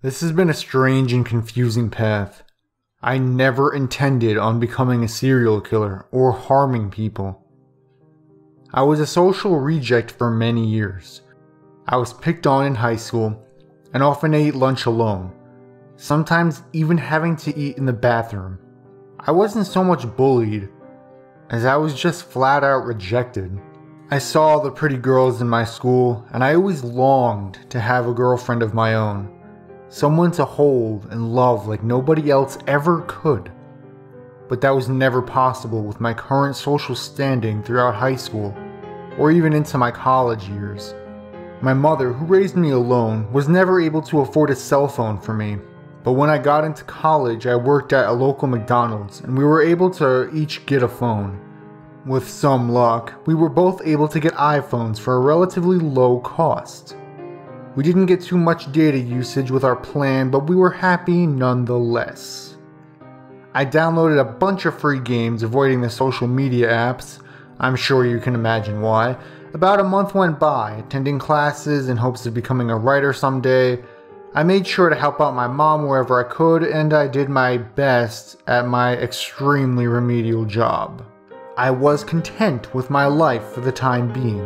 This has been a strange and confusing path. I never intended on becoming a serial killer or harming people. I was a social reject for many years. I was picked on in high school and often ate lunch alone, sometimes even having to eat in the bathroom. I wasn't so much bullied as I was just flat out rejected. I saw the pretty girls in my school and I always longed to have a girlfriend of my own. Someone to hold and love like nobody else ever could. But that was never possible with my current social standing throughout high school, or even into my college years. My mother, who raised me alone, was never able to afford a cell phone for me. But when I got into college, I worked at a local McDonald's and we were able to each get a phone. With some luck, we were both able to get iPhones for a relatively low cost. We didn't get too much data usage with our plan, but we were happy nonetheless. I downloaded a bunch of free games, avoiding the social media apps. I'm sure you can imagine why. About a month went by, attending classes in hopes of becoming a writer someday. I made sure to help out my mom wherever I could, and I did my best at my extremely remedial job. I was content with my life for the time being,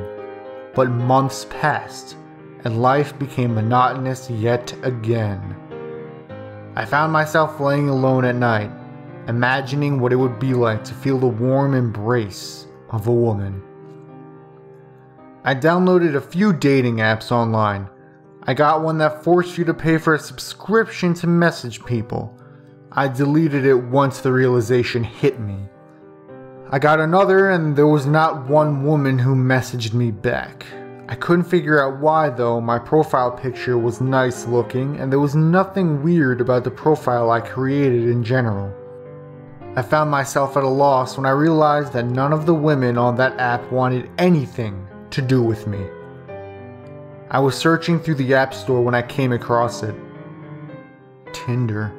but months passed, and life became monotonous yet again. I found myself laying alone at night, imagining what it would be like to feel the warm embrace of a woman. I downloaded a few dating apps online. I got one that forced you to pay for a subscription to message people. I deleted it once the realization hit me. I got another and there was not one woman who messaged me back. I couldn't figure out why though. My profile picture was nice looking and there was nothing weird about the profile I created in general. I found myself at a loss when I realized that none of the women on that app wanted anything to do with me. I was searching through the app store when I came across it. Tinder.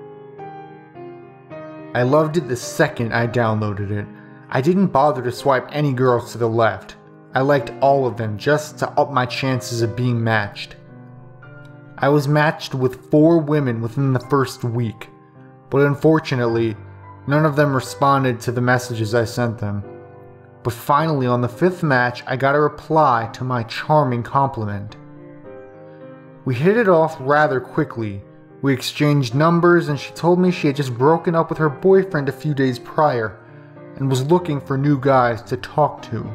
I loved it the second I downloaded it. I didn't bother to swipe any girls to the left. I liked all of them just to up my chances of being matched. I was matched with 4 women within the first week, but unfortunately, none of them responded to the messages I sent them. But finally, on the 5th match, I got a reply to my charming compliment. We hit it off rather quickly. We exchanged numbers and she told me she had just broken up with her boyfriend a few days prior and was looking for new guys to talk to.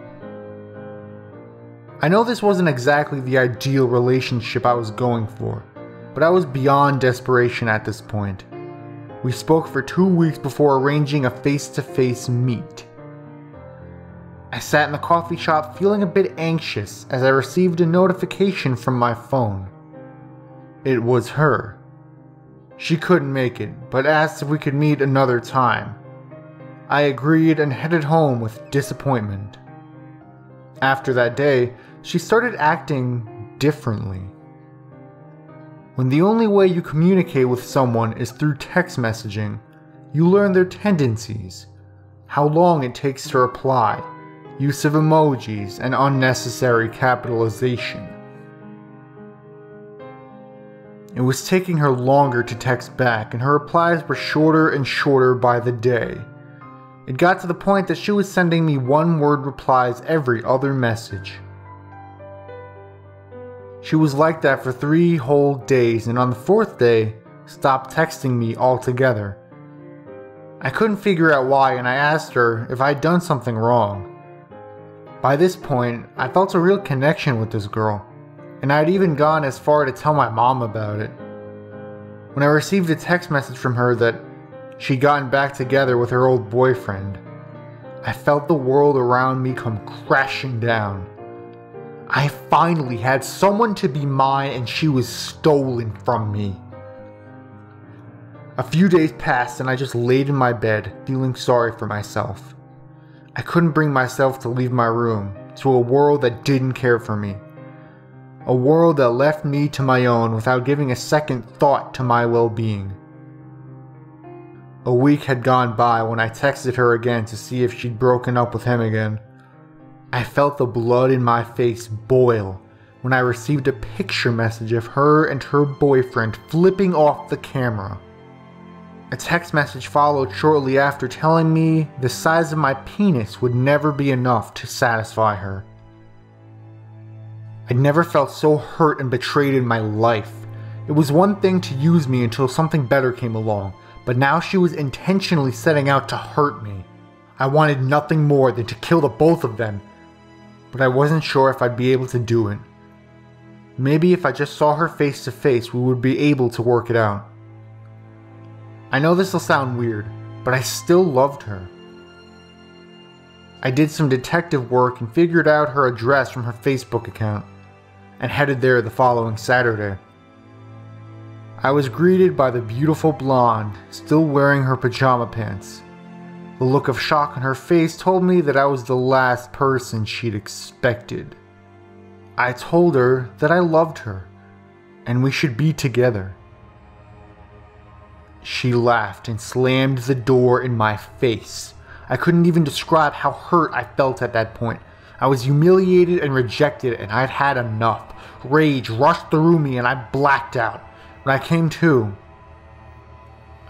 I know this wasn't exactly the ideal relationship I was going for, but I was beyond desperation at this point. We spoke for 2 weeks before arranging a face-to-face meet. I sat in the coffee shop feeling a bit anxious as I received a notification from my phone. It was her. She couldn't make it, but asked if we could meet another time. I agreed and headed home with disappointment. After that day, she started acting differently. When the only way you communicate with someone is through text messaging, you learn their tendencies, how long it takes to reply, use of emojis, and unnecessary capitalization. It was taking her longer to text back, and her replies were shorter and shorter by the day. It got to the point that she was sending me one-word replies every other message. She was like that for 3 whole days, and on the 4th day, stopped texting me altogether. I couldn't figure out why, and I asked her if I'd done something wrong. By this point, I felt a real connection with this girl, and I'd even gone as far to tell my mom about it. When I received a text message from her that she'd gotten back together with her old boyfriend, I felt the world around me come crashing down. I finally had someone to be mine and she was stolen from me. A few days passed and I just laid in my bed, feeling sorry for myself. I couldn't bring myself to leave my room to a world that didn't care for me. A world that left me to my own without giving a second thought to my well-being. A week had gone by when I texted her again to see if she'd broken up with him again. I felt the blood in my face boil when I received a picture message of her and her boyfriend flipping off the camera. A text message followed shortly after telling me the size of my penis would never be enough to satisfy her. I'd never felt so hurt and betrayed in my life. It was one thing to use me until something better came along, but now she was intentionally setting out to hurt me. I wanted nothing more than to kill the both of them, but I wasn't sure if I'd be able to do it. Maybe if I just saw her face to face, we would be able to work it out. I know this will sound weird, but I still loved her. I did some detective work and figured out her address from her Facebook account, and headed there the following Saturday. I was greeted by the beautiful blonde, still wearing her pajama pants. The look of shock on her face told me that I was the last person she'd expected. I told her that I loved her, and we should be together. She laughed and slammed the door in my face. I couldn't even describe how hurt I felt at that point. I was humiliated and rejected, and I'd had enough. Rage rushed through me and I blacked out. When I came to,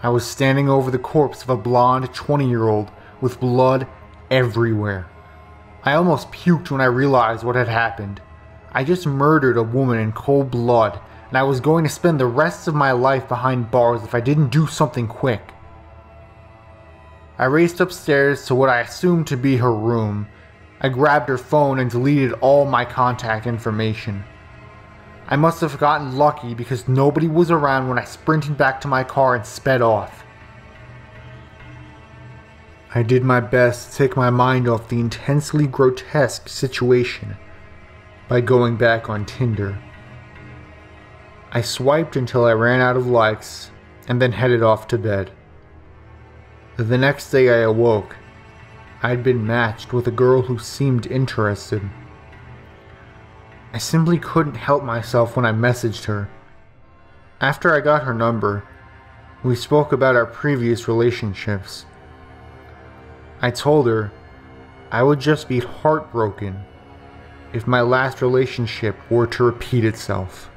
I was standing over the corpse of a blonde 20-year-old with blood everywhere. I almost puked when I realized what had happened. I just murdered a woman in cold blood, and I was going to spend the rest of my life behind bars if I didn't do something quick. I raced upstairs to what I assumed to be her room. I grabbed her phone and deleted all my contact information. I must have gotten lucky because nobody was around when I sprinted back to my car and sped off. I did my best to take my mind off the intensely grotesque situation by going back on Tinder. I swiped until I ran out of likes and then headed off to bed. The next day I awoke. I'd been matched with a girl who seemed interested. I simply couldn't help myself when I messaged her. After I got her number, we spoke about our previous relationships. I told her I would just be heartbroken if my last relationship were to repeat itself.